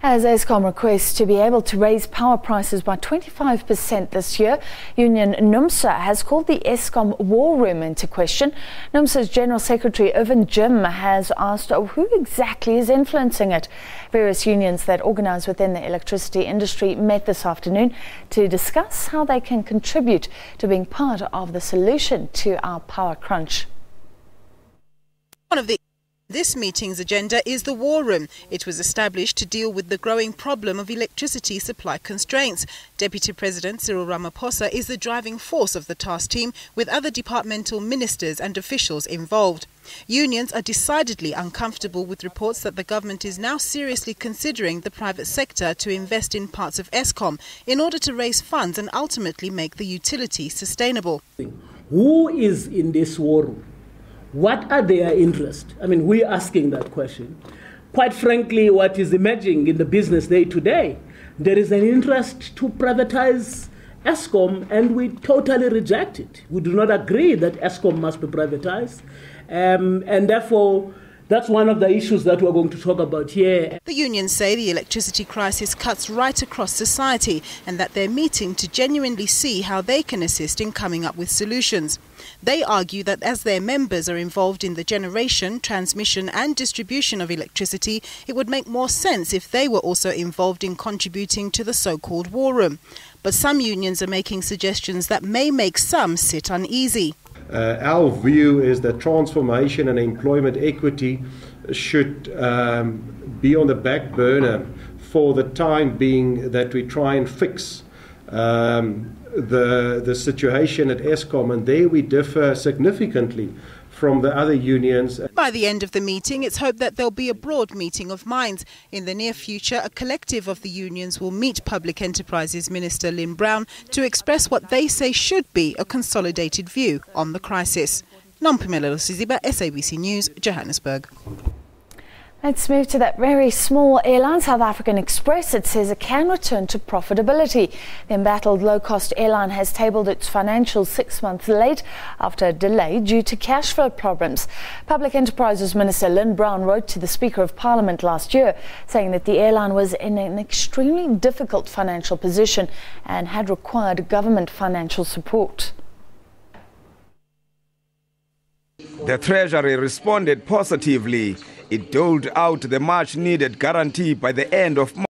As Eskom requests to be able to raise power prices by 25% this year, Union Numsa has called the Eskom War Room into question. Numsa's General Secretary Irvin Jim has asked who exactly is influencing it. Various unions that organise within the electricity industry met this afternoon to discuss how they can contribute to being part of the solution to our power crunch. This meeting's agenda is the War Room. It was established to deal with the growing problem of electricity supply constraints. Deputy President Cyril Ramaphosa is the driving force of the task team, with other departmental ministers and officials involved. Unions are decidedly uncomfortable with reports that the government is now seriously considering the private sector to invest in parts of Eskom in order to raise funds and ultimately make the utility sustainable. Who is in this war room? What are their interests? I mean, we're asking that question. Quite frankly, what is emerging in the business day to day, there is an interest to privatize Eskom, and we totally reject it. We do not agree that Eskom must be privatized, and therefore, that's one of the issues that we're going to talk about here. The unions say the electricity crisis cuts right across society and that they're meeting to genuinely see how they can assist in coming up with solutions. They argue that as their members are involved in the generation, transmission and distribution of electricity, it would make more sense if they were also involved in contributing to the so-called war room. But some unions are making suggestions that may make some sit uneasy. Our view is that transformation and employment equity should be on the back burner for the time being, that we try and fix the situation at Eskom, and there we differ significantly from the other unions. By the end of the meeting, it's hoped that there'll be a broad meeting of minds. In the near future, a collective of the unions will meet Public Enterprises Minister Lynn Brown to express what they say should be a consolidated view on the crisis. Nompumelelo Siziba, SABC News, Johannesburg. Let's move to that very small airline, South African Express. It says it can return to profitability. The embattled low-cost airline has tabled its financials 6 months late after a delay due to cash flow problems. Public Enterprises Minister Lynn Brown wrote to the Speaker of Parliament last year, saying that the airline was in an extremely difficult financial position and had required government financial support. The Treasury responded positively. It doled out the much-needed guarantee by the end of March.